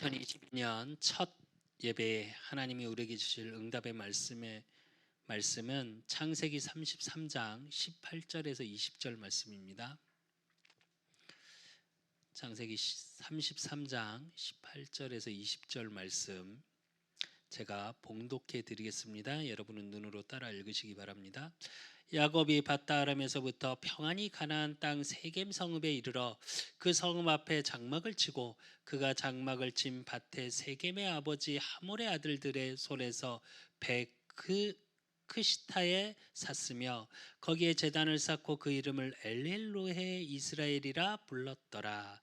2022년 첫 예배에 하나님이 우리에게 주실 응답의 말씀은 창세기 33장 18절에서 20절 말씀입니다. 창세기 33장 18절에서 20절 말씀 제가 봉독해 드리겠습니다. 여러분은 눈으로 따라 읽으시기 바랍니다. 야곱이 밧다아람에서부터 평안히 가나안 땅 세겜 성읍에 이르러 그 성읍 앞에 장막을 치고 그가 장막을 친 밭에 세겜의 아버지 하몰의 아들들의 손에서 베크시타에 샀으며 거기에 제단을 쌓고 그 이름을 엘렐로헤 이스라엘이라 불렀더라.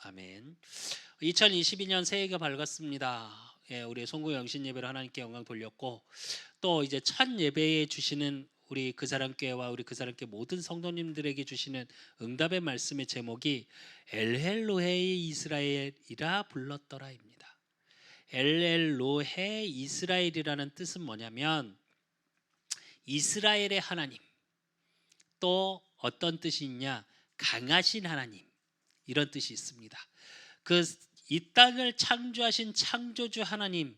아멘. 2022년 새해가 밝았습니다. 우리 송구 영신 예배를 하나님께 영광 돌렸고 또 이제 첫 예배에 주시는 우리 그 사람 교회와 우리 그 사람 교회 모든 성도님들에게 주시는 응답의 말씀의 제목이 엘헬로헤 이스라엘이라 불렀더라입니다. 엘헬로헤 이스라엘이라는 뜻은 뭐냐면 이스라엘의 하나님, 또 어떤 뜻이 있냐, 강하신 하나님, 이런 뜻이 있습니다. 이 땅을 창조하신 창조주 하나님,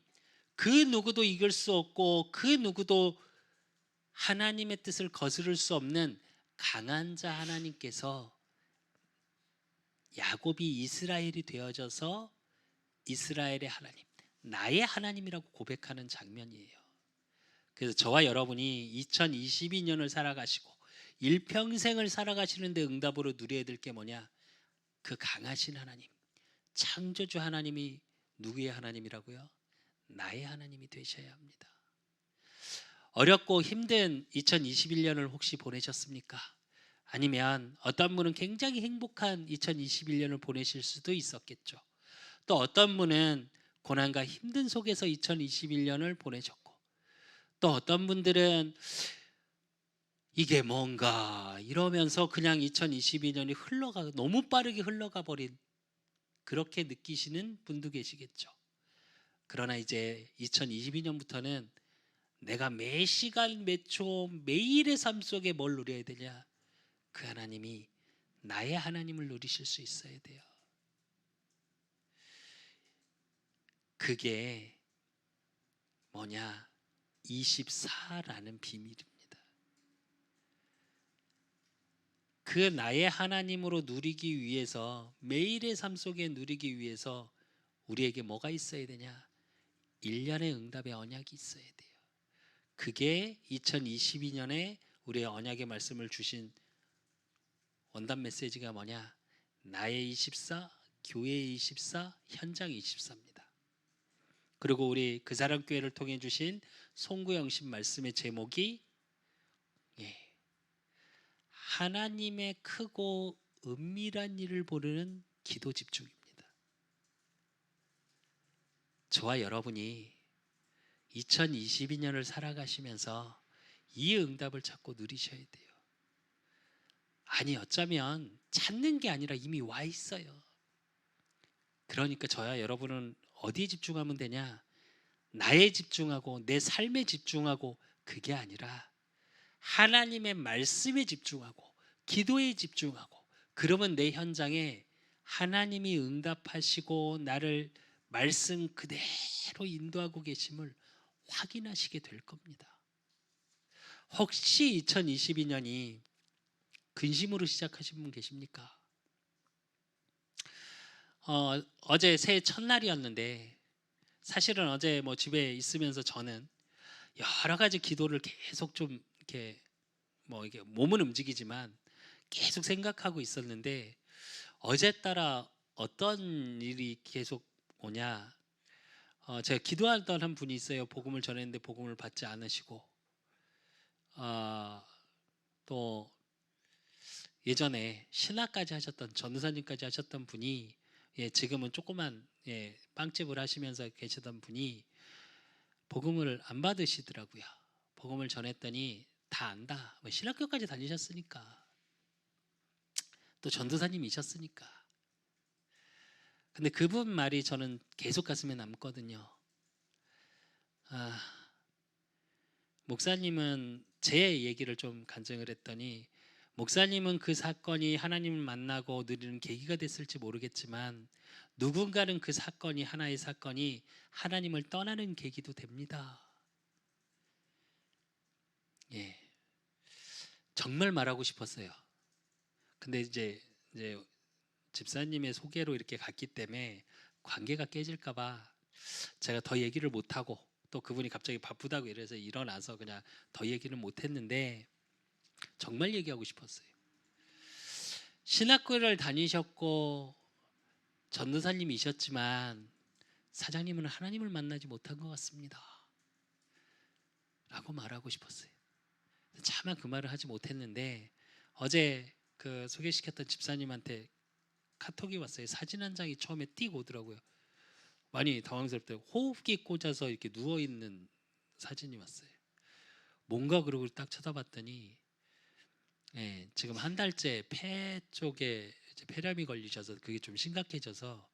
그 누구도 이길 수 없고 그 누구도 하나님의 뜻을 거스를 수 없는 강한 자 하나님께서 야곱이 이스라엘이 되어져서 이스라엘의 하나님, 나의 하나님이라고 고백하는 장면이에요. 그래서 저와 여러분이 2022년을 살아가시고 일평생을 살아가시는데 응답으로 누려야 될 게 뭐냐? 그 강하신 하나님, 창조주 하나님이 누구의 하나님이라고요? 나의 하나님이 되셔야 합니다. 어렵고 힘든 2021년을 혹시 보내셨습니까? 아니면 어떤 분은 굉장히 행복한 2021년을 보내실 수도 있었겠죠. 또 어떤 분은 고난과 힘든 속에서 2021년을 보내셨고, 또 어떤 분들은 이게 뭔가 이러면서 그냥 2022년이 너무 빠르게 흘러가 버린, 그렇게 느끼시는 분도 계시겠죠. 그러나 이제 2022년부터는 내가 매 시간 매 초 매일의 삶 속에 뭘 누려야 되냐? 그 하나님이 나의 하나님을 누리실 수 있어야 돼요. 그게 뭐냐? 24라는 비밀입니다. 그 나의 하나님으로 누리기 위해서, 매일의 삶 속에 누리기 위해서 우리에게 뭐가 있어야 되냐? 1년의 응답의 언약이 있어야 돼요. 그게 2022년에 우리의 언약의 말씀을 주신 원단 메시지가 뭐냐? 나의 24, 교회의 24, 현장 24입니다. 그리고 우리 그 사람 교회를 통해 주신 송구영신 말씀의 제목이 하나님의 크고 은밀한 일을 보는 기도 집중입니다. 저와 여러분이 2022년을 살아가시면서 이 응답을 찾고 누리셔야 돼요. 아니, 어쩌면 찾는 게 아니라 이미 와 있어요. 그러니까 저야 여러분은 어디에 집중하면 되냐? 나에 집중하고 내 삶에 집중하고, 그게 아니라 하나님의 말씀에 집중하고 기도에 집중하고, 그러면 내 현장에 하나님이 응답하시고 나를 말씀 그대로 인도하고 계심을 확인하시게 될 겁니다. 혹시 2022년이 근심으로 시작하신 분 계십니까? 어제 새해 첫날이었는데 사실은 어제 집에 있으면서 저는 여러 가지 기도를 계속 좀 이렇게 이게 몸은 움직이지만 계속 생각하고 있었는데, 어제 따라 어떤 일이 계속 오냐? 제가 기도하던 한 분이 있어요. 복음을 전했는데 복음을 받지 않으시고, 또 예전에 신학까지 하셨던, 전도사님까지 하셨던 분이, 지금은 조그만 빵집을 하시면서 계시던 분이 복음을 안 받으시더라고요. 복음을 전했더니 다 안다. 신학교까지 다니셨으니까, 또 전도사님이셨으니까. 근데 그분 말이 저는 계속 가슴에 남거든요. 목사님은 제 얘기를 좀 간증을 했더니, 목사님은 그 사건이 하나님을 만나고 누리는 계기가 됐을지 모르겠지만 누군가는 그 사건이 하나의 사건이 하나님을 떠나는 계기도 됩니다. 예, 정말 말하고 싶었어요. 근데 이제 집사님의 소개로 이렇게 갔기 때문에 관계가 깨질까봐 제가 더 얘기를 못하고 또 그분이 갑자기 바쁘다고 이래서 일어나서 그냥 더 얘기는 못했는데 정말 얘기하고 싶었어요. 신학교를 다니셨고 전도사님이셨지만 사장님은 하나님을 만나지 못한 것 같습니다 라고 말하고 싶었어요. 차마 그 말을 하지 못했는데 어제 그 소개시켰던 집사님한테 카톡이 왔어요. 사진 한 장이 처음에 띡 오더라고요. 많이 당황스럽더라고요. 호흡기 꽂아서 이렇게 누워있는 사진이 왔어요. 뭔가 그러고 딱 쳐다봤더니 예, 지금 한 달째 폐 쪽에 이제 폐렴이 걸리셔서 그게 좀 심각해져서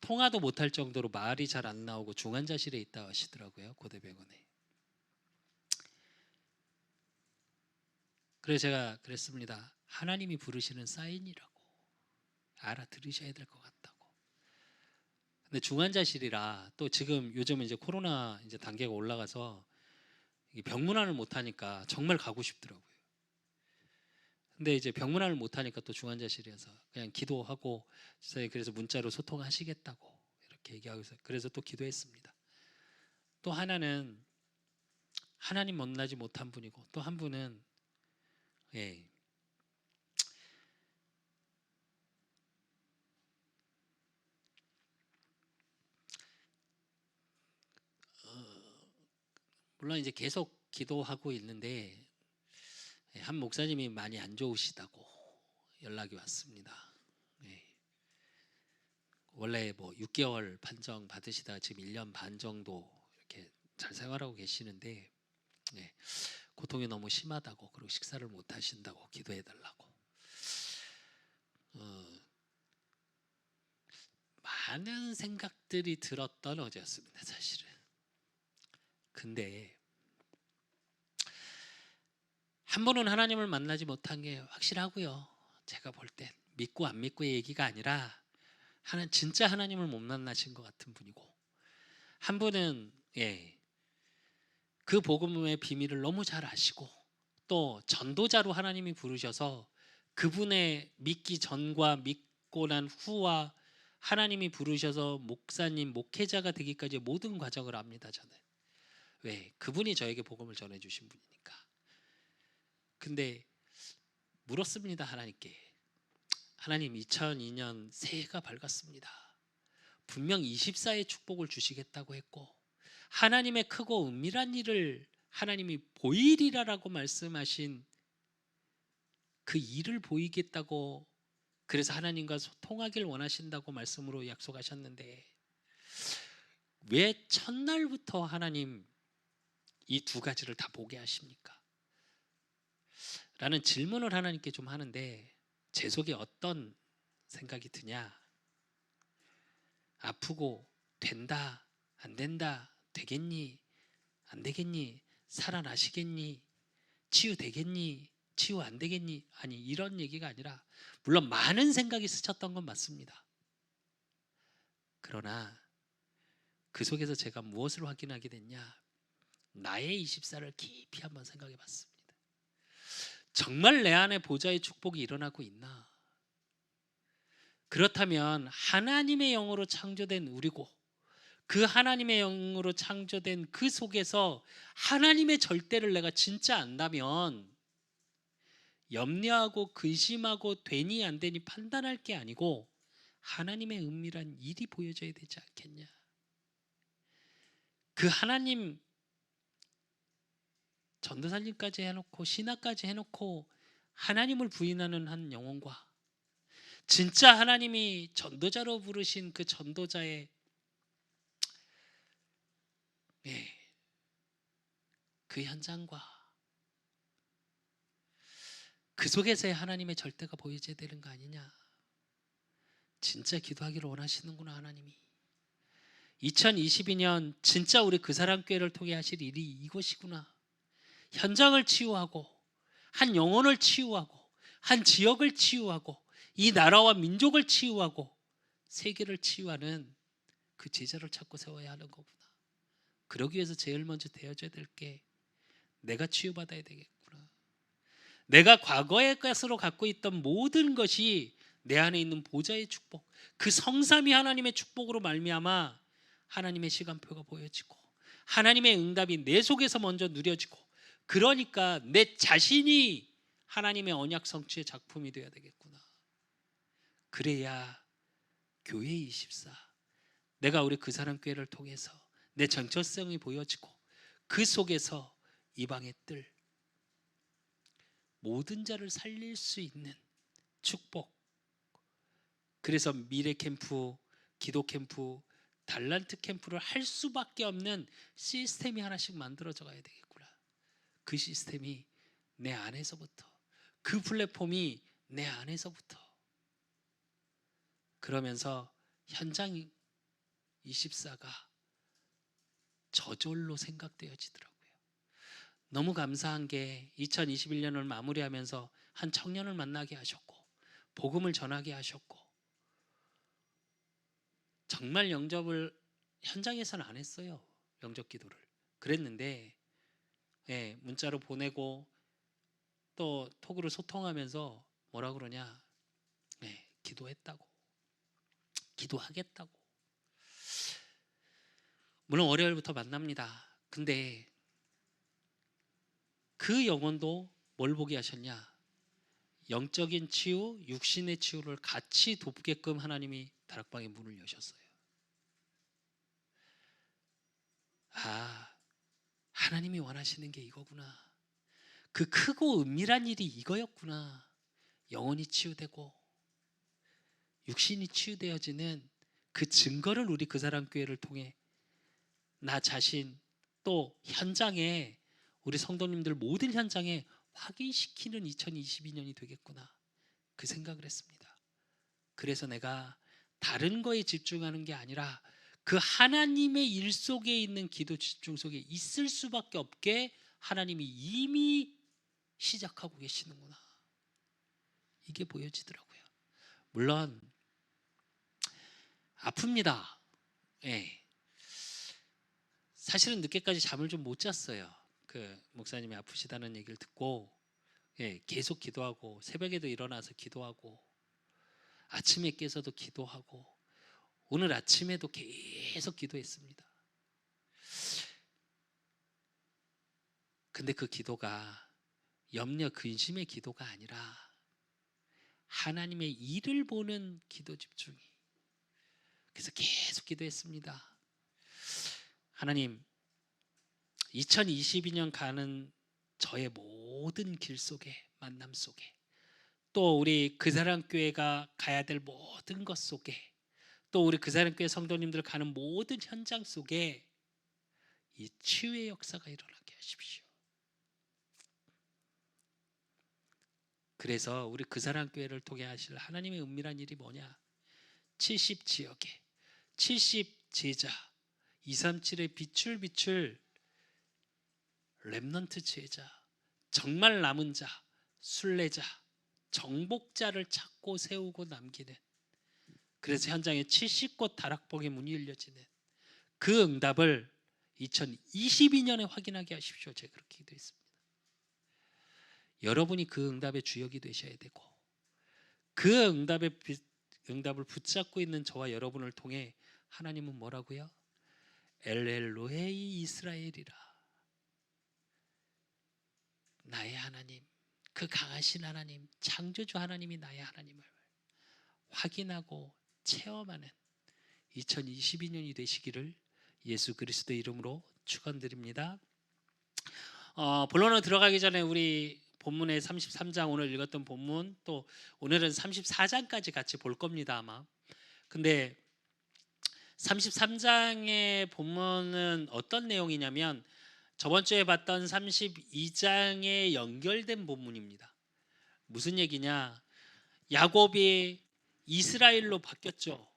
통화도 못할 정도로 말이 잘 안 나오고 중환자실에 있다 하시더라고요. 고대병원에. 그래서 제가 그랬습니다. 하나님이 부르시는 사인이라고 알아들으셔야 될 것 같다고. 근데 중환자실이라 또 지금 요즘은 이제 코로나 이제 단계가 올라가서 병문안을 못 하니까 정말 가고 싶더라고요. 근데 이제 병문안을 못 하니까 또 중환자실이어서 그냥 기도하고 그래서 문자로 소통하시겠다고 이렇게 얘기하고 있어요. 그래서 또 기도했습니다. 또 하나는 하나님 만나지 못한 분이고 또 한 분은 예. 물론 이제 계속 기도하고 있는데 한 목사님이 많이 안 좋으시다고 연락이 왔습니다. 예. 원래 뭐 6개월 판정 받으시다가 지금 1년 반 정도 이렇게 잘 생활하고 계시는데 예. 고통이 너무 심하다고 그리고 식사를 못 하신다고 기도해 달라고 많은 생각들이 들었던 어제였습니다. 사실은. 근데 한 번은 하나님을 만나지 못한 게 확실하고요. 제가 볼 땐 믿고 안 믿고의 얘기가 아니라 진짜 하나님을 못 만나신 것 같은 분이고 한 분은 예, 그 복음의 비밀을 너무 잘 아시고 또 전도자로 하나님이 부르셔서 그분의 믿기 전과 믿고 난 후와 하나님이 부르셔서 목사님, 목회자가 되기까지의 모든 과정을 압니다. 저는. 왜? 그분이 저에게 복음을 전해주신 분이니까. 근데 물었습니다. 하나님께. 하나님 2002년 새해가 밝았습니다. 분명 24의 축복을 주시겠다고 했고 하나님의 크고 은밀한 일을 하나님이 보이리라라고 말씀하신 그 일을 보이겠다고 그래서 하나님과 소통하길 원하신다고 말씀으로 약속하셨는데 왜 첫날부터 하나님 이 두 가지를 다 보게 하십니까? 라는 질문을 하나님께 좀 하는데 제 속에 어떤 생각이 드냐? 아프고 된다, 안 된다, 되겠니, 안 되겠니, 살아나시겠니, 치유되겠니, 치유 안 되겠니? 아니 이런 얘기가 아니라 물론 많은 생각이 스쳤던 건 맞습니다. 그러나 그 속에서 제가 무엇을 확인하게 됐냐? 나의 24를 깊이 한번 생각해 봤습니다. 정말 내 안에 보좌의 축복이 일어나고 있나? 그렇다면 하나님의 영으로 창조된 우리고 그 하나님의 영으로 창조된 그 속에서 하나님의 절대를 내가 진짜 안다면 염려하고 근심하고 되니 안 되니 판단할 게 아니고 하나님의 은밀한 일이 보여져야 되지 않겠냐? 그 하나님 전도사님까지 해놓고 신학까지 해놓고 하나님을 부인하는 한 영혼과 진짜 하나님이 전도자로 부르신 그 전도자의 그 현장과 그 속에서의 하나님의 절대가 보여져야 되는 거 아니냐? 진짜 기도하기를 원하시는구나 하나님이. 2022년 진짜 우리 그 사람 교회를 통해 하실 일이 이것이구나. 현장을 치유하고 한 영혼을 치유하고 한 지역을 치유하고 이 나라와 민족을 치유하고 세계를 치유하는 그 제자를 찾고 세워야 하는 거구나. 그러기 위해서 제일 먼저 되어줘야 될 게 내가 치유받아야 되겠구나. 내가 과거의 것으로 갖고 있던 모든 것이 내 안에 있는 보좌의 축복, 그 성삼위 하나님의 축복으로 말미암아 하나님의 시간표가 보여지고 하나님의 응답이 내 속에서 먼저 누려지고, 그러니까 내 자신이 하나님의 언약 성취의 작품이 되어야 되겠구나. 그래야 교회 24, 내가 우리 그 사람 교회를 통해서 내 정체성이 보여지고 그 속에서 이방의 뜰, 모든 자를 살릴 수 있는 축복. 그래서 미래 캠프, 기도 캠프, 달란트 캠프를 할 수밖에 없는 시스템이 하나씩 만들어져 가야 되겠구나. 그 시스템이 내 안에서부터, 그 플랫폼이 내 안에서부터. 그러면서 현장 24가 저절로 생각되어지더라고요. 너무 감사한 게 2021년을 마무리하면서 한 청년을 만나게 하셨고 복음을 전하게 하셨고, 정말 영접을 현장에서는 안 했어요. 영접 기도를 그랬는데 문자로 보내고 또 톡으로 소통하면서 뭐라 그러냐, 기도했다고, 기도하겠다고. 물론 월요일부터 만납니다. 근데 그 영혼도 뭘 보게 하셨냐, 영적인 치유, 육신의 치유를 같이 돕게끔 하나님이 다락방의 문을 여셨어요. 아, 하나님이 원하시는 게 이거구나. 그 크고 은밀한 일이 이거였구나. 영혼이 치유되고 육신이 치유되어지는 그 증거를 우리 그 사람 교회를 통해 나 자신, 또 현장에 우리 성도님들 모든 현장에 확인시키는 2022년이 되겠구나, 그 생각을 했습니다. 그래서 내가 다른 거에 집중하는 게 아니라 그 하나님의 일 속에 있는 기도 집중 속에 있을 수밖에 없게 하나님이 이미 시작하고 계시는구나, 이게 보여지더라고요. 물론 아픕니다. 사실은 늦게까지 잠을 좀 못 잤어요. 그 목사님이 아프시다는 얘기를 듣고 계속 기도하고, 새벽에도 일어나서 기도하고, 아침에 깨서도 기도하고, 오늘 아침에도 계속 기도했습니다. 근데 그 기도가 염려 근심의 기도가 아니라 하나님의 일을 보는 기도 집중이. 그래서 계속 기도했습니다. 하나님, 2022년 가는 저의 모든 길 속에, 만남 속에, 또 우리 그 사람 교회가 가야 될 모든 것 속에, 또 우리 그 사람 교회 성도님들 가는 모든 현장 속에 이 치유의 역사가 일어나게 하십시오. 그래서 우리 그 사람 교회를 통해 하실 하나님의 은밀한 일이 뭐냐, 70 지역에 70 제자, 237의 빛을 렘넌트 제자, 정말 남은 자, 순례자, 정복자를 찾고 세우고 남기는, 그래서 현장에 70곳 다락방의 문이 열려지는 그 응답을 2022년에 확인하게 하십시오. 제가 그렇게 기도했습니다. 여러분이 그 응답의 주역이 되셔야 되고, 그 응답을 붙잡고 있는 저와 여러분을 통해 하나님은 뭐라고요? 엘엘로헤이 이스라엘이라, 나의 하나님, 그 강하신 하나님, 창조주 하나님이 나의 하나님을 확인하고 체험하는 2022년이 되시기를 예수 그리스도의 이름으로 축원드립니다. 본론으로 들어가기 전에 우리 본문의 33장, 오늘 읽었던 본문, 또 오늘은 34장까지 같이 볼 겁니다 아마. 근데 33장의 본문은 어떤 내용이냐면 저번 주에 봤던 32장에 연결된 본문입니다. 무슨 얘기냐, 야곱이 이스라엘로 바뀌었죠.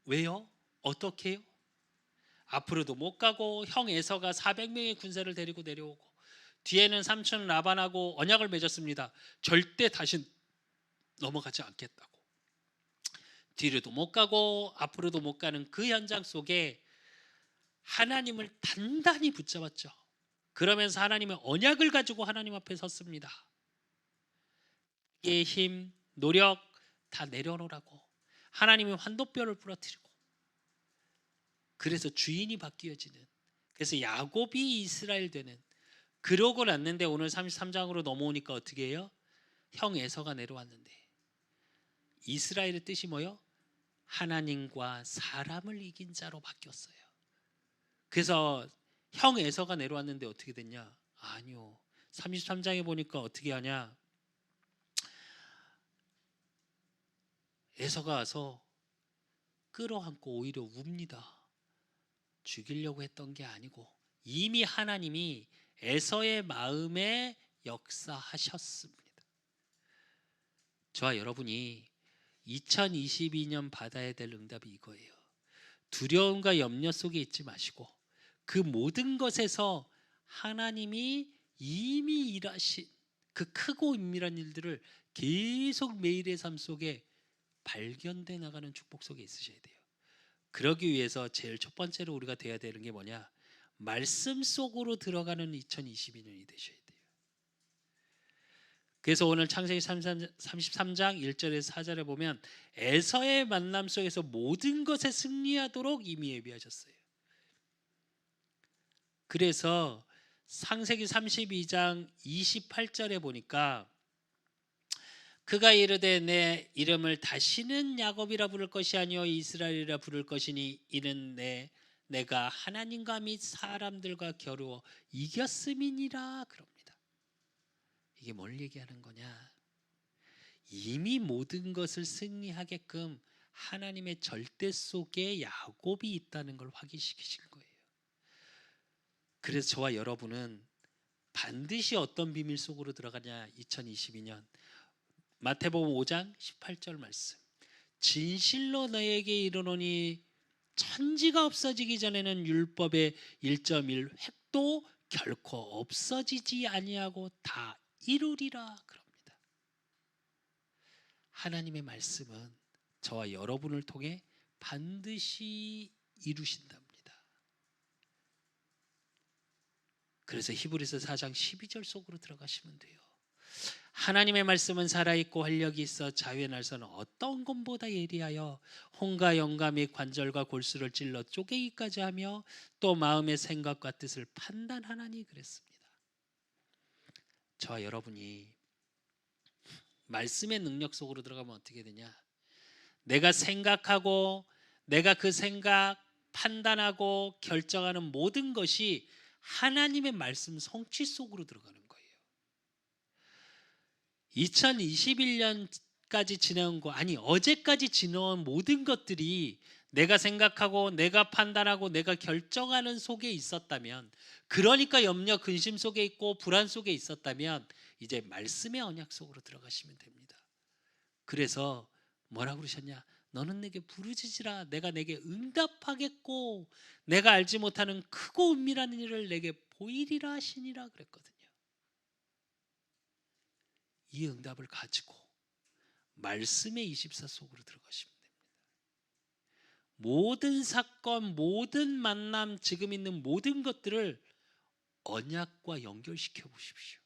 왜요? 어떻게요? 앞으로도 못 가고 형 에서가 400명의 군사를 데리고 내려오고, 뒤에는 삼촌 라반하고 언약을 맺었습니다. 절대 다시 넘어가지 않겠다고. 뒤로도 못 가고 앞으로도 못 가는 그 현장 속에 하나님을 단단히 붙잡았죠. 그러면서 하나님의 언약을 가지고 하나님 앞에 섰습니다. 자기의 힘, 노력 다 내려놓으라고. 하나님의 환도뼈를 부러뜨리고. 그래서 주인이 바뀌어지는. 그래서 야곱이 이스라엘 되는. 그러고 났는데 오늘 33장으로 넘어오니까 어떻게 해요? 형 에서가 내려왔는데 이스라엘의 뜻이 뭐요? 하나님과 사람을 이긴 자로 바뀌었어요. 그래서 형 에서가 내려왔는데 어떻게 됐냐? 아니요. 33장에 보니까 어떻게 하냐? 에서가 와서 끌어안고 오히려 웁니다. 죽이려고 했던 게 아니고 이미 하나님이 에서의 마음에 역사하셨습니다. 저와 여러분이 2022년 받아야 될 응답이 이거예요. 두려움과 염려 속에 있지 마시고 그 모든 것에서 하나님이 이미 일하신 그 크고 은밀한 일들을 계속 매일의 삶 속에 발견돼 나가는 축복 속에 있으셔야 돼요. 그러기 위해서 제일 첫 번째로 우리가 돼야 되는 게 뭐냐? 말씀 속으로 들어가는 2022년이 되셔야 돼요. 그래서 오늘 창세기 33장 1절에서 4절에 보면 에서의 만남 속에서 모든 것에 승리하도록 이미 예비하셨어요. 그래서 창세기 32장 28절에 보니까 그가 이르되 내 이름을 다시는 야곱이라 부를 것이 아니요 이스라엘이라 부를 것이니 이는 내가 하나님과 및 사람들과 겨루어 이겼음이니라 그럽니다. 이게 뭘 얘기하는 거냐? 이미 모든 것을 승리하게끔 하나님의 절대 속에 야곱이 있다는 걸 확인시키신 거예요. 그래서 저와 여러분은 반드시 어떤 비밀 속으로 들어가냐? 2022년 마태복음 5장 18절 말씀. 진실로 너에게 이르노니 천지가 없어지기 전에는 율법의 1.1 획도 결코 없어지지 아니하고 다 이루리라 그럽니다. 하나님의 말씀은 저와 여러분을 통해 반드시 이루신답니다. 그래서 히브리서 4장 12절 속으로 들어가시면 돼요. 하나님의 말씀은 살아있고 활력이 있어 자유의 날서는 어떤 것보다 예리하여 혼과 영과 및 관절과 골수를 찔러 쪼개기까지 하며 또 마음의 생각과 뜻을 판단하나니 그랬습니다. 저와 여러분이 말씀의 능력 속으로 들어가면 어떻게 되냐? 내가 생각하고 내가 그 생각 판단하고 결정하는 모든 것이 하나님의 말씀 성취 속으로 들어가는 거예요. 2021년까지 지나온 거 아니 어제까지 지나온 모든 것들이 내가 생각하고 내가 판단하고 내가 결정하는 속에 있었다면, 그러니까 염려 근심 속에 있고 불안 속에 있었다면 이제 말씀의 언약 속으로 들어가시면 됩니다. 그래서 뭐라고 그러셨냐? 너는 내게 부르짖으라 내가 내게 응답하겠고 내가 알지 못하는 크고 은밀한 일을 내게 보이리라 하시니라 그랬거든요. 이 응답을 가지고 말씀의 24 속으로 들어가시면 됩니다. 모든 사건, 모든 만남, 지금 있는 모든 것들을 언약과 연결시켜 보십시오.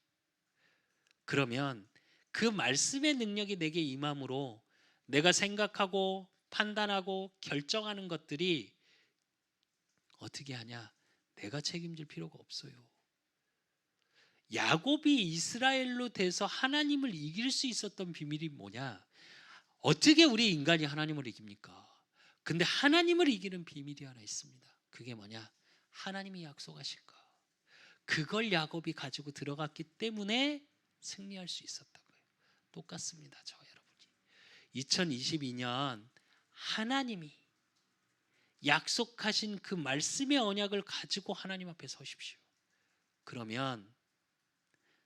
그러면 그 말씀의 능력이 내게 임함으로 내가 생각하고 판단하고 결정하는 것들이 어떻게 하냐? 내가 책임질 필요가 없어요. 야곱이 이스라엘로 돼서 하나님을 이길 수 있었던 비밀이 뭐냐? 어떻게 우리 인간이 하나님을 이깁니까? 근데 하나님을 이기는 비밀이 하나 있습니다. 그게 뭐냐? 하나님이 약속하신 거. 그걸 야곱이 가지고 들어갔기 때문에 승리할 수 있었던 거예요. 똑같습니다. 저와 여러분이 2022년 하나님이 약속하신 그 말씀의 언약을 가지고 하나님 앞에 서십시오. 그러면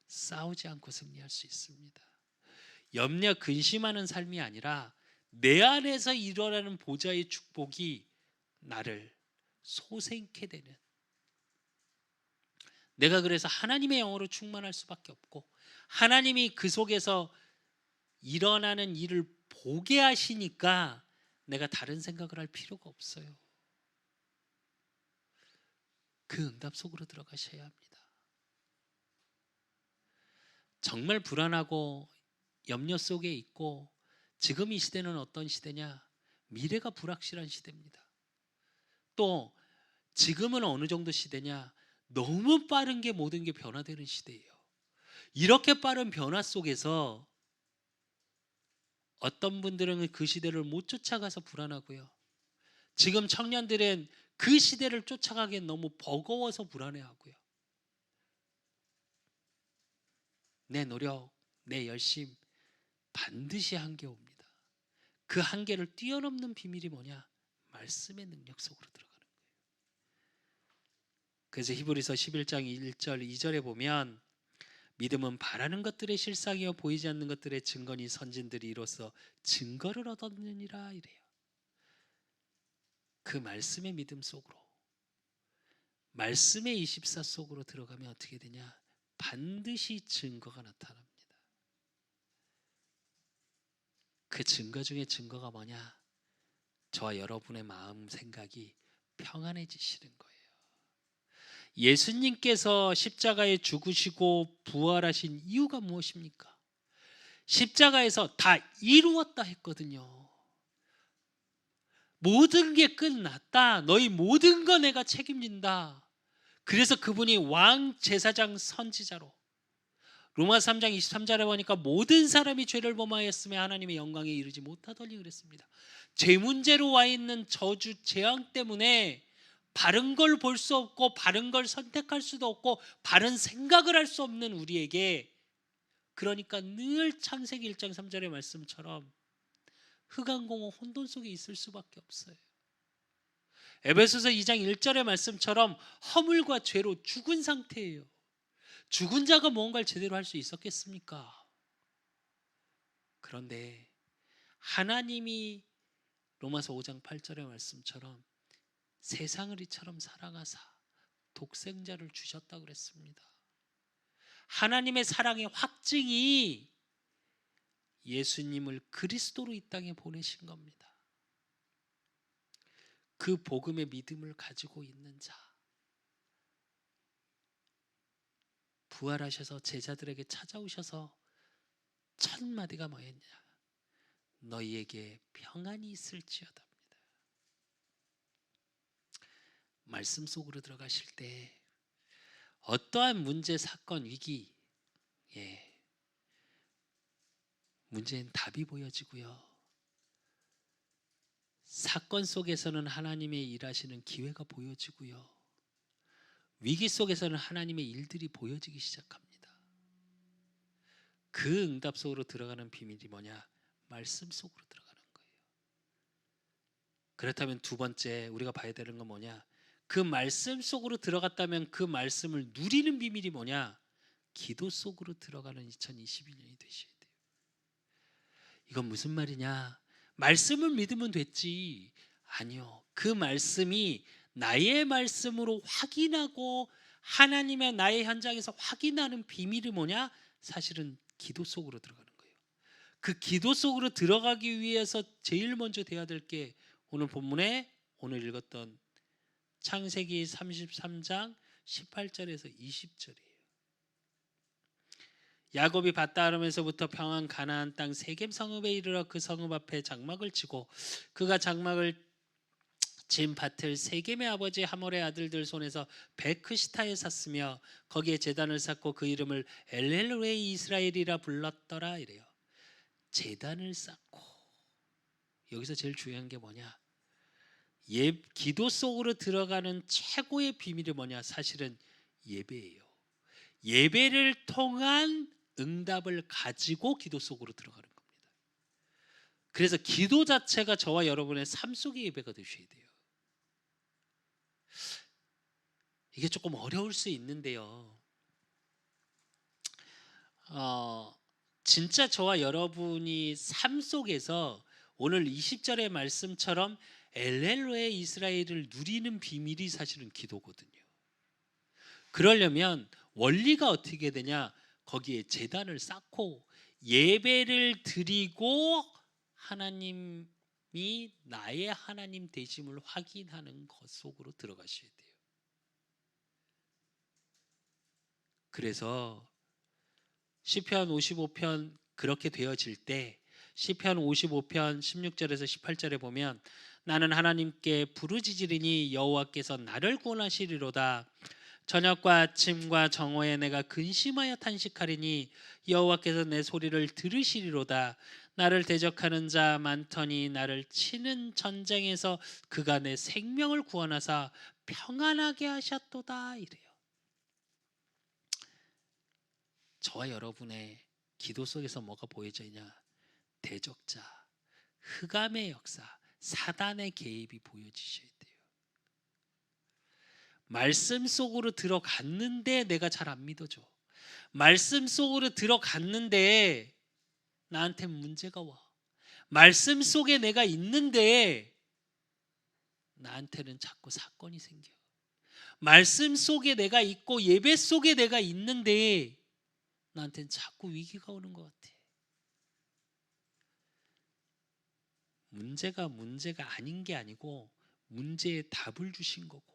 싸우지 않고 승리할 수 있습니다. 염려 근심하는 삶이 아니라 내 안에서 일어나는 보좌의 축복이 나를 소생케 되는, 내가 그래서 하나님의 영으로 충만할 수밖에 없고 하나님이 그 속에서 일어나는 일을 보게 하시니까 내가 다른 생각을 할 필요가 없어요. 그 응답 속으로 들어가셔야 합니다. 정말 불안하고 염려 속에 있고, 지금 이 시대는 어떤 시대냐? 미래가 불확실한 시대입니다. 또 지금은 어느 정도 시대냐? 너무 빠른 게 모든 게 변화되는 시대예요. 이렇게 빠른 변화 속에서 어떤 분들은 그 시대를 못 쫓아가서 불안하고요. 지금 청년들은 그 시대를 쫓아가기엔 너무 버거워서 불안해하고요. 내 노력, 내 열심 반드시 한계 옵니다. 그 한계를 뛰어넘는 비밀이 뭐냐? 말씀의 능력 속으로 들어가는 거예요. 그래서 히브리서 11장 1절 2절에 보면 믿음은 바라는 것들의 실상이요 보이지 않는 것들의 증거니 선진들이 이로써 증거를 얻었느니라 이래요. 그 말씀의 믿음 속으로, 말씀의 24 속으로 들어가면 어떻게 되냐? 반드시 증거가 나타납니다. 그 증거 중에 증거가 뭐냐? 저와 여러분의 마음 생각이 평안해지시는 거예요. 예수님께서 십자가에 죽으시고 부활하신 이유가 무엇입니까? 십자가에서 다 이루었다 했거든요. 모든 게 끝났다. 너희 모든 거 내가 책임진다. 그래서 그분이 왕, 제사장, 선지자로, 로마서 3장 23절에 보니까 모든 사람이 죄를 범하였으며 하나님의 영광에 이르지 못하더니 그랬습니다. 죄 문제로 와 있는 저주 재앙 때문에 바른 걸 볼 수 없고 바른 걸 선택할 수도 없고 바른 생각을 할 수 없는 우리에게, 그러니까 늘 창세기 1장 3절의 말씀처럼 흑암공허 혼돈 속에 있을 수밖에 없어요. 에베소서 2장 1절의 말씀처럼 허물과 죄로 죽은 상태예요. 죽은 자가 무언가를 제대로 할 수 있었겠습니까? 그런데 하나님이 로마서 5장 8절의 말씀처럼 세상을 이처럼 사랑하사 독생자를 주셨다고 그랬습니다. 하나님의 사랑의 확증이 예수님을 그리스도로 이 땅에 보내신 겁니다. 그 복음의 믿음을 가지고 있는 자, 부활하셔서 제자들에게 찾아오셔서 첫 마디가 뭐였냐? 너희에게 평안이 있을지어다. 말씀 속으로 들어가실 때 어떠한 문제, 사건, 위기, 문제엔 답이 보여지고요. 사건 속에서는 하나님의 일하시는 기회가 보여지고요. 위기 속에서는 하나님의 일들이 보여지기 시작합니다. 그 응답 속으로 들어가는 비밀이 뭐냐? 말씀 속으로 들어가는 거예요. 그렇다면 두 번째 우리가 봐야 되는 건 뭐냐? 그 말씀 속으로 들어갔다면 그 말씀을 누리는 비밀이 뭐냐? 기도 속으로 들어가는 2021년이 되셔야 돼요. 이건 무슨 말이냐? 말씀을 믿으면 됐지. 아니요. 그 말씀이 나의 말씀으로 확인하고 하나님의 나의 현장에서 확인하는 비밀이 뭐냐? 사실은 기도 속으로 들어가는 거예요. 그 기도 속으로 들어가기 위해서 제일 먼저 돼야 될 게 오늘 본문에 오늘 읽었던 창세기 33장 18절에서 20절이에요. 야곱이 밧다람에서부터 평안 가나안 땅 세겜 성읍에 이르러 그 성읍 앞에 장막을 치고 그가 장막을 진 밭을 세겜의 아버지 하몰의 아들들 손에서 베크시타에 샀으며 거기에 제단을 쌓고 그 이름을 엘렐로에 이스라엘이라 불렀더라 이래요. 제단을 쌓고, 여기서 제일 중요한 게 뭐냐? 기도 속으로 들어가는 최고의 비밀이 뭐냐? 사실은 예배예요. 예배를 통한 응답을 가지고 기도 속으로 들어가는 겁니다. 그래서 기도 자체가 저와 여러분의 삶 속의 예배가 되셔야 돼요. 이게 조금 어려울 수 있는데요. 진짜 저와 여러분이 삶 속에서 오늘 20절의 말씀처럼 엘렐로에 이스라엘을 누리는 비밀이 사실은 기도거든요. 그러려면 원리가 어떻게 되냐? 거기에 제단을 쌓고 예배를 드리고 하나님이 나의 하나님 되심을 확인하는 것 속으로 들어가셔야 돼요. 그래서 시편 55편 그렇게 되어질 때 시편 55편 16절에서 18절에 보면 나는 하나님께 부르짖으리니 여호와께서 나를 구원하시리로다. 저녁과 아침과 정오에 내가 근심하여 탄식하리니 여호와께서 내 소리를 들으시리로다. 나를 대적하는 자 많더니 나를 치는 전쟁에서 그가 내 생명을 구원하사 평안하게 하셨도다. 이래요. 저와 여러분의 기도 속에서 뭐가 보여져 있냐? 대적자, 흑암의 역사, 사단의 개입이 보여지셔야 돼요. 말씀 속으로 들어갔는데 내가 잘 안 믿어져. 말씀 속으로 들어갔는데 나한테 문제가 와. 말씀 속에 내가 있는데 나한테는 자꾸 사건이 생겨. 말씀 속에 내가 있고 예배 속에 내가 있는데 나한테는 자꾸 위기가 오는 것 같아. 문제가 아닌 게 아니고 문제에 답을 주신 거고,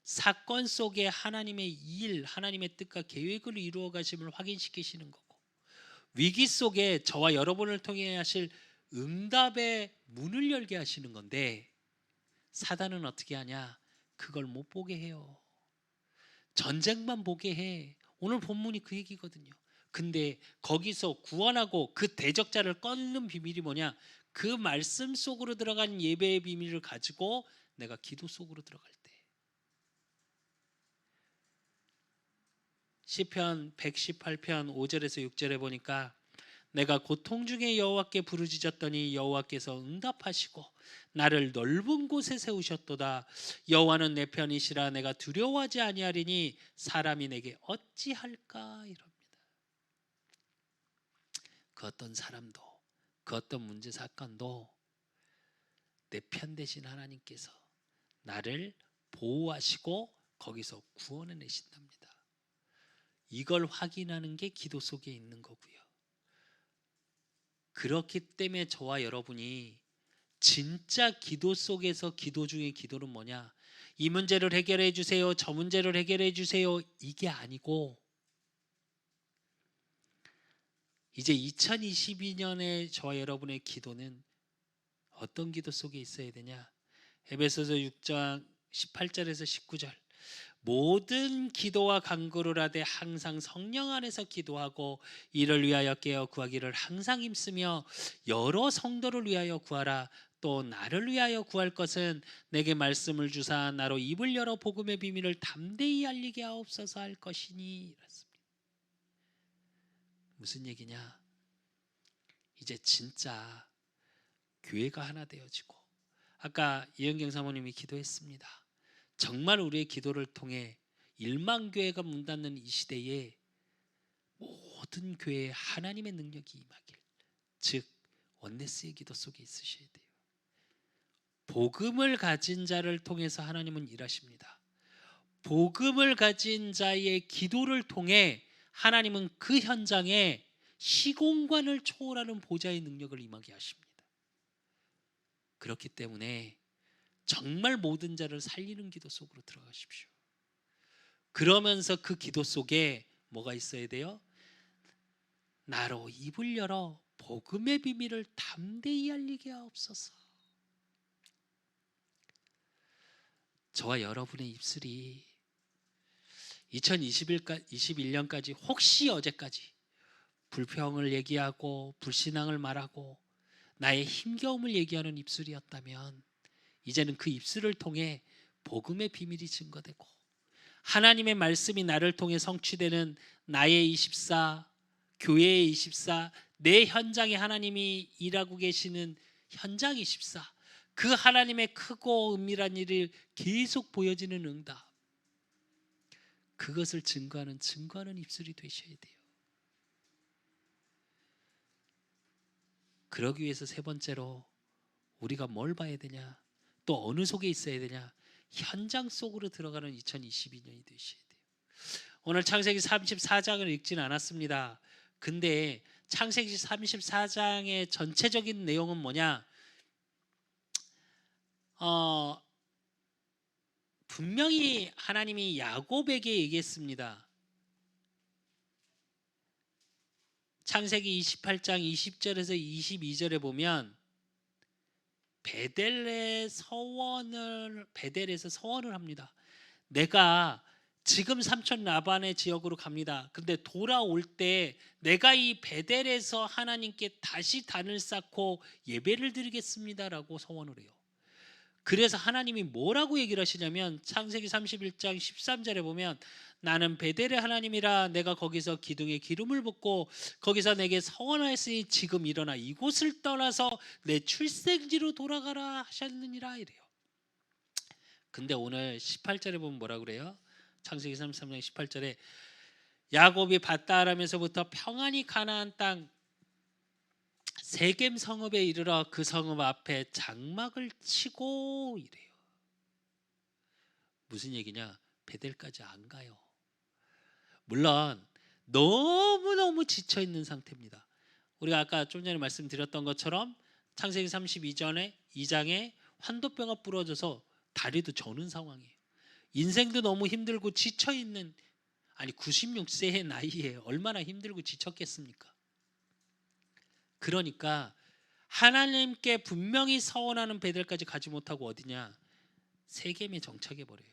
사건 속에 하나님의 일, 하나님의 뜻과 계획을 이루어 가심을 확인시키시는 거고, 위기 속에 저와 여러분을 통해 하실 응답의 문을 열게 하시는 건데, 사단은 어떻게 하냐? 그걸 못 보게 해요. 전쟁만 보게 해. 오늘 본문이 그 얘기거든요. 근데 거기서 구원하고 그 대적자를 꺾는 비밀이 뭐냐? 그 말씀 속으로 들어간 예배의 비밀을 가지고 내가 기도 속으로 들어갈 때. 시편 118편 5절에서 6절에 보니까 내가 고통 중에 여호와께 부르짖었더니 여호와께서 응답하시고 나를 넓은 곳에 세우셨도다. 여호와는 내 편이시라 내가 두려워하지 아니하리니 사람이 내게 어찌할까 이럽니다. 그 어떤 사람도 그 어떤 문제 사건도 내 편 되신 하나님께서 나를 보호하시고 거기서 구원해내신답니다. 이걸 확인하는 게 기도 속에 있는 거고요. 그렇기 때문에 저와 여러분이 진짜 기도 속에서 기도 중에 기도는 뭐냐? 이 문제를 해결해 주세요. 저 문제를 해결해 주세요. 이게 아니고 이제 2022년에 저와 여러분의 기도는 어떤 기도 속에 있어야 되냐? 에베소서 6장 18절에서 19절 모든 기도와 간구를 하되 항상 성령 안에서 기도하고 이를 위하여 깨어 구하기를 항상 힘쓰며 여러 성도를 위하여 구하라. 또 나를 위하여 구할 것은 내게 말씀을 주사 나로 입을 열어 복음의 비밀을 담대히 알리게 하옵소서 할 것이니 이렇습니다. 무슨 얘기냐? 이제 진짜 교회가 하나 되어지고 아까 이은경 사모님이 기도했습니다. 정말 우리의 기도를 통해 1만 교회가 문 닫는 이 시대에 모든 교회에 하나님의 능력이 임하길, 즉 원네스의 기도 속에 있으셔야 돼요. 복음을 가진 자를 통해서 하나님은 일하십니다. 복음을 가진 자의 기도를 통해 하나님은 그 현장에 시공간을 초월하는 보좌의 능력을 임하게 하십니다. 그렇기 때문에 정말 모든 자를 살리는 기도 속으로 들어가십시오. 그러면서 그 기도 속에 뭐가 있어야 돼요? 나로 입을 열어 복음의 비밀을 담대히 알리게 하옵소서. 저와 여러분의 입술이 2021년까지 혹시 어제까지 불평을 얘기하고 불신앙을 말하고 나의 힘겨움을 얘기하는 입술이었다면 이제는 그 입술을 통해 복음의 비밀이 증거되고 하나님의 말씀이 나를 통해 성취되는 나의 24, 교회의 24, 내 현장에 하나님이 일하고 계시는 현장 24, 그 하나님의 크고 은밀한 일을 계속 보여지는 응답, 그것을 증거하는 입술이 되셔야 돼요. 그러기 위해서 세 번째로 우리가 뭘 봐야 되냐? 또 어느 속에 있어야 되냐? 현장 속으로 들어가는 2022년이 되셔야 돼요. 오늘 창세기 34장을 읽지는 않았습니다. 근데 창세기 34장의 전체적인 내용은 뭐냐? 분명히 하나님이 야곱에게 얘기했습니다. 창세기 28장 20절에서 22절에 보면 베델에서 서원을 합니다. 내가 지금 삼촌 라반의 지역으로 갑니다. 근데 돌아올 때 내가 이 베델에서 하나님께 다시 단을 쌓고 예배를 드리겠습니다라고 서원을 해요. 그래서 하나님이 뭐라고 얘기를 하시냐면 창세기 31장 13절에 보면 나는 베델의 하나님이라 내가 거기서 기둥에 기름을 붓고 거기서 내게 서원하였으니 지금 일어나 이곳을 떠나서 내 출생지로 돌아가라 하셨느니라 이래요. 근데 오늘 18절에 보면 뭐라 그래요? 창세기 33장 18절에 야곱이 밧다아람에서부터 평안히 가나안 땅 세겜 성읍에 이르러 그 성읍 앞에 장막을 치고 이래요. 무슨 얘기냐? 베델까지 안 가요. 물론 너무너무 지쳐 있는 상태입니다. 우리가 아까 좀 전에 말씀드렸던 것처럼 창세기 32장에 환도뼈가 부러져서 다리도 저는 상황이에요. 인생도 너무 힘들고 지쳐 있는, 아니 96세의 나이에 얼마나 힘들고 지쳤겠습니까? 그러니까 하나님께 분명히 서원하는 베델까지 가지 못하고 어디냐? 세겜에 정착해 버려요.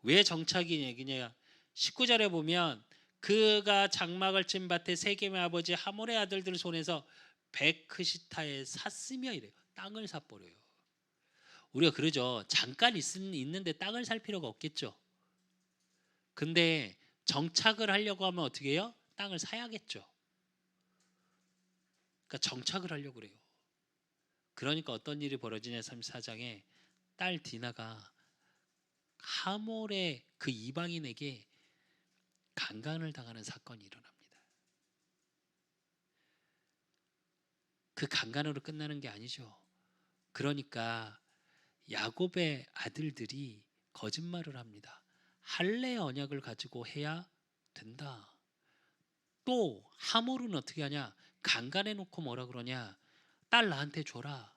왜 정착이 얘기냐? 19절에 보면 그가 장막을 친 밭에 세겜의 아버지 하몰의 아들들 손에서 베크시타에 샀으며 이래요. 땅을 샀버려요. 우리가 그러죠. 잠깐 있는데 땅을 살 필요가 없겠죠. 근데 정착을 하려고 하면 어떻게 해요? 땅을 사야겠죠. 그러니까 정착을 하려고 그래요. 그러니까 어떤 일이 벌어지냐? 34장에 딸 디나가 하몰의 그 이방인에게 강간을 당하는 사건이 일어납니다. 그 강간으로 끝나는 게 아니죠. 그러니까 야곱의 아들들이 거짓말을 합니다. 할례 언약을 가지고 해야 된다. 또 하몰은 어떻게 하냐? 강간해 놓고 뭐라 그러냐? 딸 나한테 줘라.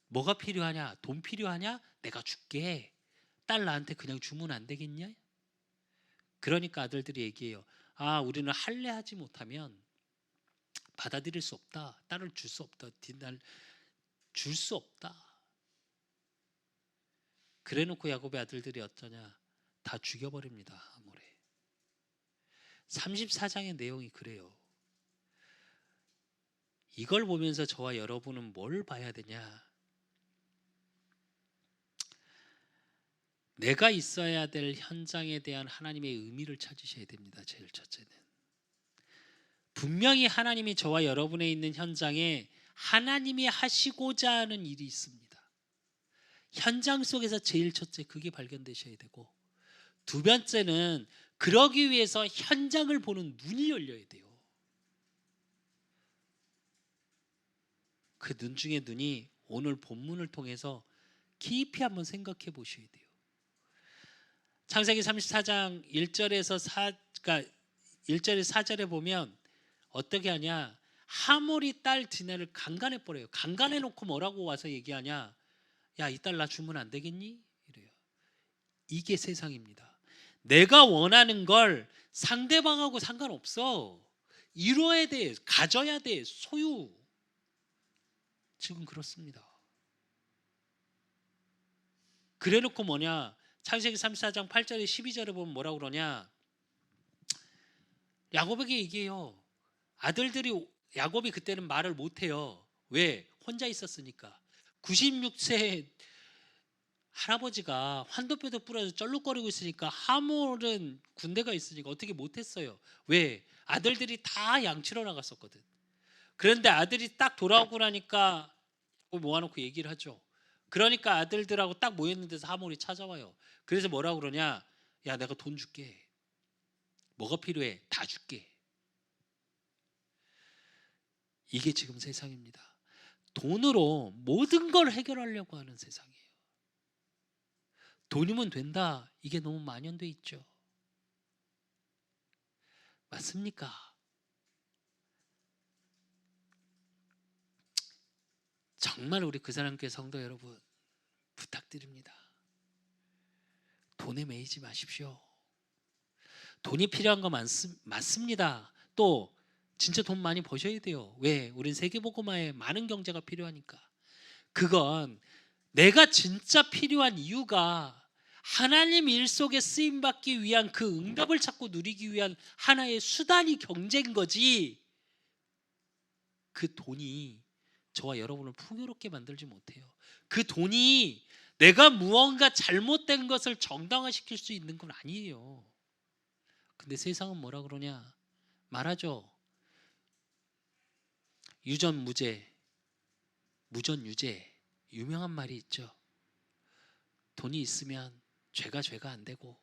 뭐가 필요하냐? 돈 필요하냐? 내가 줄게. 딸 나한테 그냥 주면 안 되겠냐? 그러니까 아들들이 얘기해요. 아, 우리는 할례하지 못하면 받아들일 수 없다. 딸을 줄 수 없다. 뒷날 줄 수 없다. 그래놓고 야곱의 아들들이 어떠냐? 다 죽여버립니다. 하몰에. 34장의 내용이 그래요. 이걸 보면서 저와 여러분은 뭘 봐야 되냐? 내가 있어야 될 현장에 대한 하나님의 의미를 찾으셔야 됩니다. 제일 첫째는. 분명히 하나님이 저와 여러분의 있는 현장에 하나님이 하시고자 하는 일이 있습니다. 현장 속에서 제일 첫째 그게 발견되셔야 되고, 두 번째는 그러기 위해서 현장을 보는 눈이 열려야 돼요. 그 눈 중에 눈이 오늘 본문을 통해서 깊이 한번 생각해 보셔야 돼요. 창세기 34장 1절에서 4절에 보면 어떻게 하냐? 하몰이 딸 디나를 강간해 버려요. 강간해 놓고 뭐라고 와서 얘기하냐? 야, 이 딸 나 주면 안 되겠니? 이래요. 이게 세상입니다. 내가 원하는 걸 상대방하고 상관없어. 이뤄야 돼. 가져야 돼. 소유. 지금 그렇습니다. 그래 놓고 뭐냐? 창세기 34장 8절에 12절에 보면 뭐라고 그러냐? 야곱에게 얘기해요. 아들들이, 야곱이 그때는 말을 못해요. 왜? 혼자 있었으니까. 96세 할아버지가 환도뼈도 부러져 쩔룩거리고 있으니까, 하몰은 군대가 있으니까 어떻게 못했어요. 왜? 아들들이 다 양치러 나갔었거든. 그런데 아들이 딱 돌아오고 나니까 모아놓고 얘기를 하죠. 그러니까 아들들하고 딱 모였는 데서 하몰이 찾아와요. 그래서 뭐라고 그러냐? 야, 내가 돈 줄게. 뭐가 필요해? 다 줄게. 이게 지금 세상입니다. 돈으로 모든 걸 해결하려고 하는 세상이에요. 돈이면 된다. 이게 너무 만연돼 있죠. 맞습니까? 정말 우리 그 사람교회 성도 여러분 부탁드립니다. 돈에 매이지 마십시오. 돈이 필요한 거 맞습니다. 또 진짜 돈 많이 버셔야 돼요. 왜? 우린 세계복음화에 많은 경제가 필요하니까. 그건 내가 진짜 필요한 이유가 하나님 일 속에 쓰임받기 위한 그 응답을 찾고 누리기 위한 하나의 수단이 경제인 거지, 그 돈이 저와 여러분을 풍요롭게 만들지 못해요. 그 돈이 내가 무언가 잘못된 것을 정당화시킬 수 있는 건 아니에요. 근데 세상은 뭐라 그러냐? 말하죠. 유전무죄, 무전유죄, 유명한 말이 있죠. 돈이 있으면 죄가 안 되고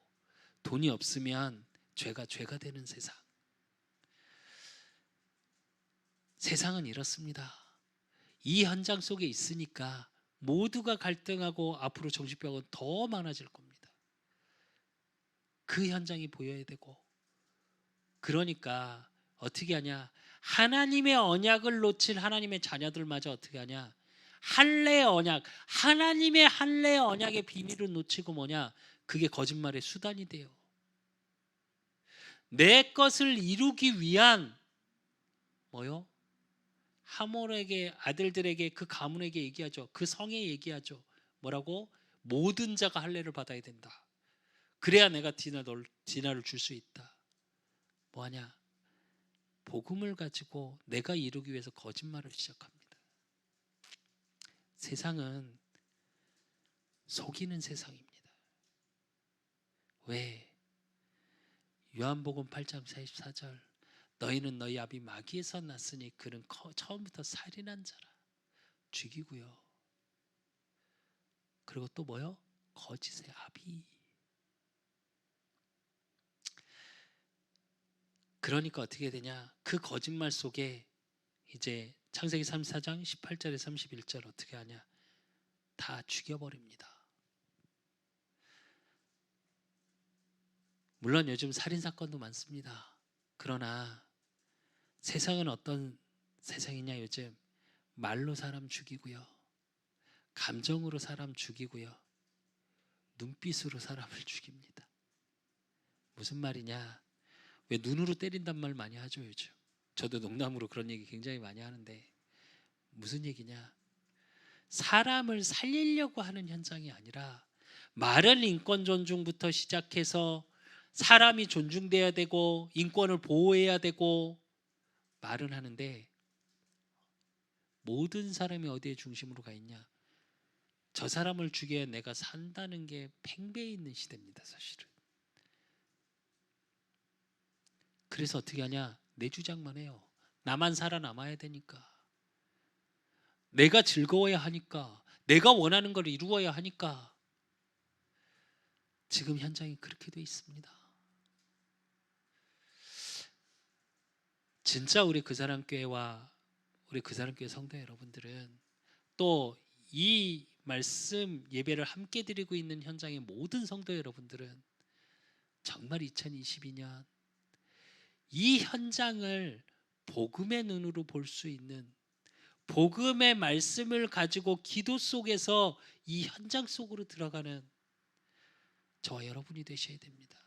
돈이 없으면 죄가 되는 세상. 세상은 이렇습니다. 이 현장 속에 있으니까 모두가 갈등하고 앞으로 정신병은 더 많아질 겁니다. 그 현장이 보여야 되고, 그러니까 어떻게 하냐? 하나님의 언약을 놓칠 하나님의 자녀들마저 어떻게 하냐? 할례 언약, 하나님의 할례 언약의 비밀을 놓치고 뭐냐? 그게 거짓말의 수단이 돼요. 내 것을 이루기 위한 뭐요? 하몰에게, 아들들에게, 그 가문에게 얘기하죠. 그 성에 얘기하죠. 뭐라고? 모든 자가 할례를 받아야 된다. 그래야 내가 디나를 줄 수 있다. 뭐하냐? 복음을 가지고 내가 이루기 위해서 거짓말을 시작합니다. 세상은 속이는 세상입니다. 왜? 요한복음 8장 44절, 너희는 너희 아비 마귀에서 났으니 그는 처음부터 살인한 자라. 죽이고요. 그리고 또 뭐요? 거짓의 아비. 그러니까 어떻게 되냐? 그 거짓말 속에 이제 창세기 34장 18절에 31절 어떻게 하냐? 다 죽여버립니다. 물론 요즘 살인사건도 많습니다. 그러나 세상은 어떤 세상이냐? 요즘 말로 사람 죽이고요, 감정으로 사람 죽이고요, 눈빛으로 사람을 죽입니다. 무슨 말이냐? 왜 눈으로 때린단 말 많이 하죠 요즘. 저도 농담으로 그런 얘기 굉장히 많이 하는데 무슨 얘기냐? 사람을 살리려고 하는 현장이 아니라 말은 인권 존중부터 시작해서 사람이 존중돼야 되고 인권을 보호해야 되고 말은 하는데, 모든 사람이 어디에 중심으로 가 있냐? 저 사람을 죽여야 내가 산다는 게 팽배해 있는 시대입니다, 사실은. 그래서 어떻게 하냐? 내 주장만 해요. 나만 살아남아야 되니까, 내가 즐거워야 하니까, 내가 원하는 걸 이루어야 하니까. 지금 현장이 그렇게 돼 있습니다. 진짜 우리 그 사람 교회와 우리 그 사람 교회 성도 여러분들은, 또 이 말씀 예배를 함께 드리고 있는 현장의 모든 성도 여러분들은 정말 2022년 이 현장을 복음의 눈으로 볼 수 있는, 복음의 말씀을 가지고 기도 속에서 이 현장 속으로 들어가는 저와 여러분이 되셔야 됩니다.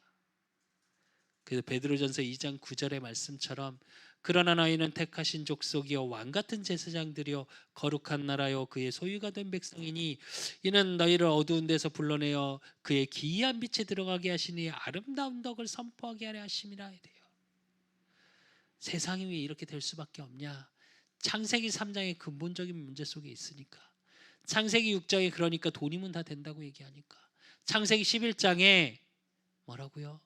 그래서 베드로전서 2장 9절의 말씀처럼, 그러나 너희는 택하신 족속이요 왕같은 제사장들이요 거룩한 나라요 그의 소유가 된 백성이니 이는 너희를 어두운 데서 불러내어 그의 기이한 빛에 들어가게 하시니 아름다운 덕을 선포하게 하려 하심이라 이래요. 세상이 왜 이렇게 될 수밖에 없냐? 창세기 3장의 근본적인 문제 속에 있으니까. 창세기 6장에 그러니까 돈이면 다 된다고 얘기하니까. 창세기 11장에 뭐라고요?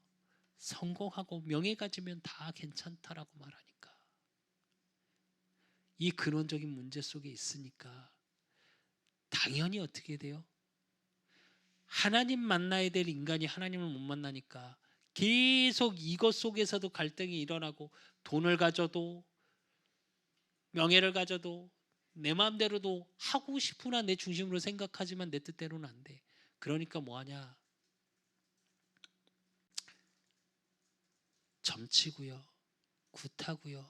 성공하고 명예 가지면 다 괜찮다라고 말하니까. 이 근원적인 문제 속에 있으니까 당연히 어떻게 돼요? 하나님 만나야 될 인간이 하나님을 못 만나니까 계속 이것 속에서도 갈등이 일어나고, 돈을 가져도 명예를 가져도 내 마음대로도 하고 싶으나 내 중심으로 생각하지만 내 뜻대로는 안 돼. 그러니까 뭐하냐? 점치고요, 굿하고요,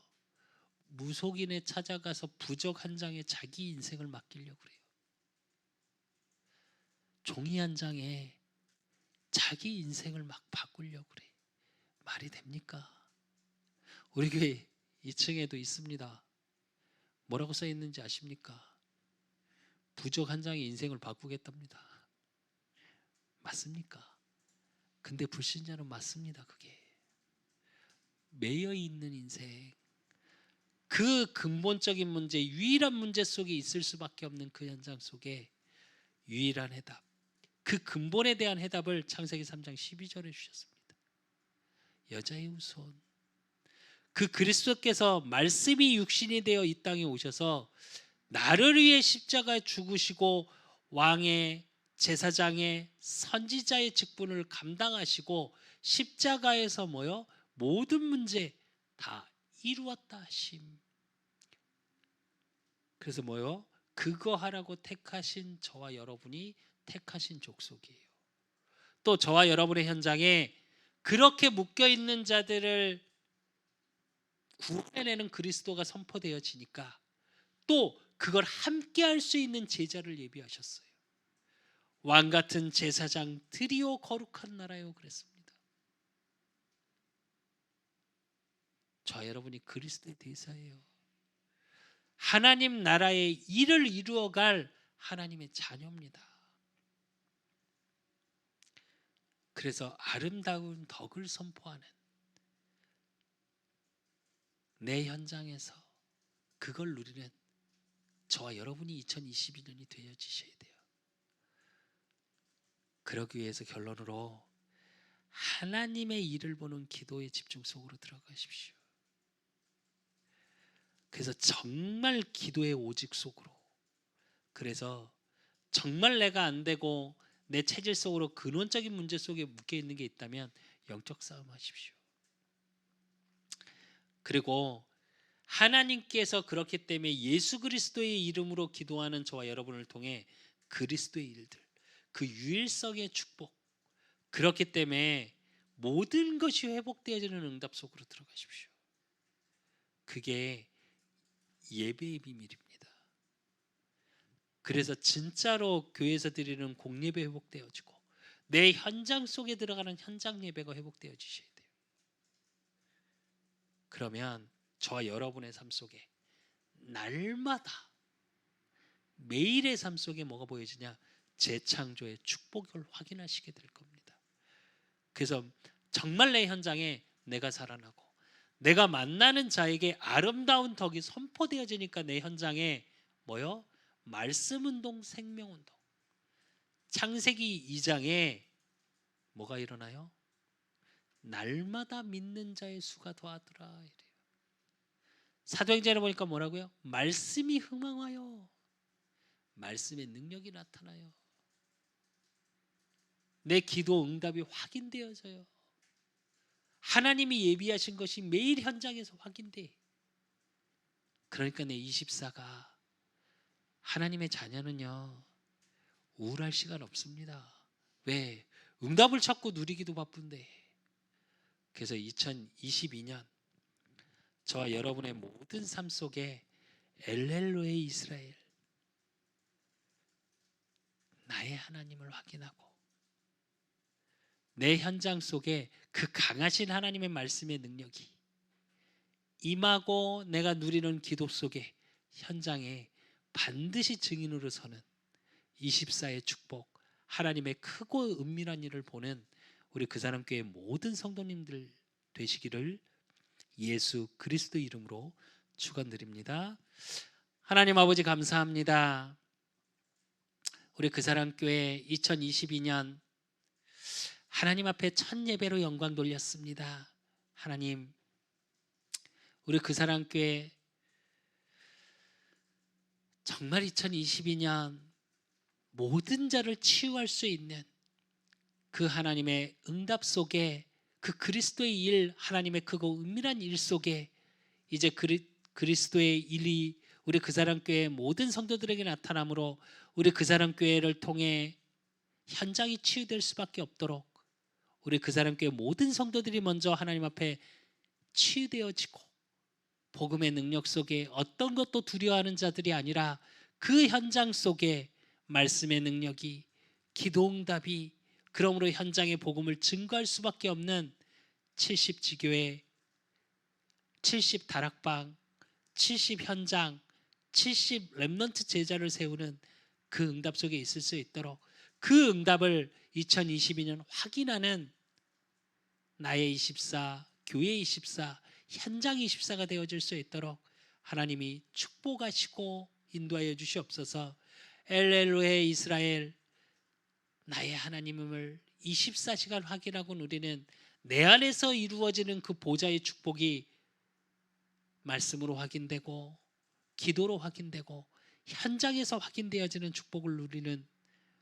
무속인에 찾아가서 부적 한 장에 자기 인생을 맡기려고 그래요. 종이 한 장에 자기 인생을 막 바꾸려고 그래. 말이 됩니까? 우리 교회 2층에도 있습니다. 뭐라고 써 있는지 아십니까? 부적 한 장에 인생을 바꾸겠답니다. 맞습니까? 근데 불신자는 맞습니다. 그게 매여 있는 인생, 그 근본적인 문제, 유일한 문제 속에 있을 수밖에 없는 그 현장 속에 유일한 해답, 그 근본에 대한 해답을 창세기 3장 12절에 주셨습니다. 여자의 후손, 그 그리스도께서 말씀이 육신이 되어 이 땅에 오셔서 나를 위해 십자가에 죽으시고 왕의, 제사장의, 선지자의 직분을 감당하시고 십자가에서 뭐요? 모든 문제 다 이루었다 하심. 그래서 뭐요? 그거 하라고 택하신 저와 여러분이 택하신 족속이에요. 또 저와 여러분의 현장에 그렇게 묶여있는 자들을 구원해내는 그리스도가 선포되어지니까 또 그걸 함께 할 수 있는 제자를 예비하셨어요. 왕같은 제사장 드리오 거룩한 나라요 그랬습니다. 저와 여러분이 그리스도의 대사예요. 하나님 나라의 일을 이루어갈 하나님의 자녀입니다. 그래서 아름다운 덕을 선포하는 내 현장에서 그걸 누리는 저와 여러분이 2022년이 되어지셔야 돼요. 그러기 위해서 결론으로 하나님의 일을 보는 기도의 집중 속으로 들어가십시오. 그래서 정말 기도의 오직 속으로, 그래서 정말 내가 안 되고 내 체질 속으로 근원적인 문제 속에 묶여 있는 게 있다면 영적 싸움 하십시오. 그리고 하나님께서 그렇기 때문에 예수 그리스도의 이름으로 기도하는 저와 여러분을 통해 그리스도의 일들, 그 유일성의 축복, 그렇기 때문에 모든 것이 회복되어지는 응답 속으로 들어가십시오. 그게 예배의 비밀입니다. 그래서 진짜로 교회에서 드리는 공예배 회복되어지고 내 현장 속에 들어가는 현장 예배가 회복되어지셔야 돼요. 그러면 저와 여러분의 삶 속에 날마다 매일의 삶 속에 뭐가 보여지냐? 재창조의 축복을 확인하시게 될 겁니다. 그래서 정말 내 현장에 내가 살아나고 내가 만나는 자에게 아름다운 덕이 선포되어지니까 내 현장에 뭐요? 말씀운동, 생명운동. 창세기 2장에 뭐가 일어나요? 날마다 믿는 자의 수가 더하더라 이래요. 사도행전에 보니까 뭐라고요? 말씀이 흥황하여 말씀의 능력이 나타나요. 내 기도 응답이 확인되어져요. 하나님이 예비하신 것이 매일 현장에서 확인돼. 그러니까 내 24가 하나님의 자녀는요 우울할 시간 없습니다. 왜? 응답을 찾고 누리기도 바쁜데. 그래서 2022년 저와 여러분의 모든 삶 속에 엘렐로의 이스라엘, 나의 하나님을 확인하고 내 현장 속에 그 강하신 하나님의 말씀의 능력이 임하고 내가 누리는 기도 속에 현장에 반드시 증인으로 서는 24의 축복, 하나님의 크고 은밀한 일을 보는 우리 그 사람 교회 모든 성도님들 되시기를 예수 그리스도 이름으로 축원드립니다. 하나님 아버지 감사합니다. 우리 그 사람 교회 2022년 하나님 앞에 첫 예배로 영광 돌렸습니다. 하나님, 우리 그 사람 교회 정말 2022년 모든 자를 치유할 수 있는 그 하나님의 응답 속에 그 그리스도의 일, 하나님의 크고 은밀한 일 속에 이제 그리스도의 일이 우리 그 사람 교회 모든 성도들에게 나타나므로 우리 그 사람 교회를 통해 현장이 치유될 수밖에 없도록 우리 그 사람 교회 모든 성도들이 먼저 하나님 앞에 치유되어지고 복음의 능력 속에 어떤 것도 두려워하는 자들이 아니라 그 현장 속에 말씀의 능력이, 기도응답이, 그러므로 현장의 복음을 증거할 수밖에 없는 70지교회, 70다락방, 70현장, 70 렘넌트 제자를 세우는 그 응답 속에 있을 수 있도록, 그 응답을 2022년 확인하는 나의 24, 교회 24, 현장 24가 되어질 수 있도록 하나님이 축복하시고 인도하여 주시옵소서. 엘엘로헤 이스라엘, 나의 하나님을 24시간 확인하고 누리는 내 안에서 이루어지는 그 보좌의 축복이 말씀으로 확인되고 기도로 확인되고 현장에서 확인되어지는 축복을 누리는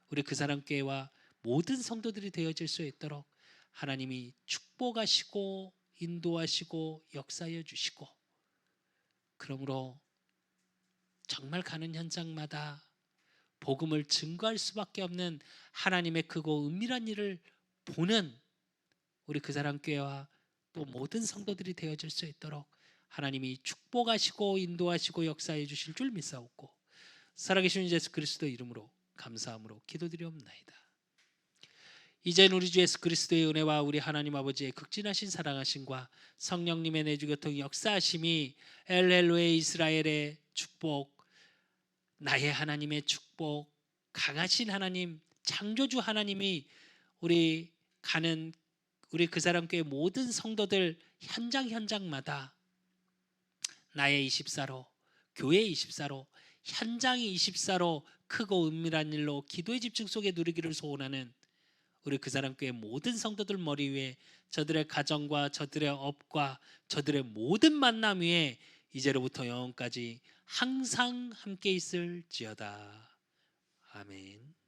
우리 그 사람 교회와 모든 성도들이 되어질 수 있도록 하나님이 축복하시고 인도하시고 역사하여 주시고, 그러므로 정말 가는 현장마다 복음을 증거할 수밖에 없는 하나님의 크고 은밀한 일을 보는 우리 그 사람 교회와 또 모든 성도들이 되어질 수 있도록 하나님이 축복하시고 인도하시고 역사해 주실 줄 믿사옵고, 살아계신 예수 그리스도 이름으로 감사함으로 기도드리옵나이다. 이젠 우리 주 예수 그리스도의 은혜와 우리 하나님 아버지의 극진하신 사랑하심과 성령님의 내주 교통 역사하심이, 엘엘로의 이스라엘의 축복, 나의 하나님의 축복, 강하신 하나님, 창조주 하나님이 우리 가는 우리 그 사람 교회 모든 성도들 현장마다 나의 24로, 교회 24로, 현장이 24로 크고 은밀한 일로 기도의 집중 속에 누리기를 소원하는 우리 그 사람 교회 모든 성도들 머리 위에, 저들의 가정과 저들의 업과 저들의 모든 만남 위에 이제로부터 영원까지 항상 함께 있을지어다. 아멘.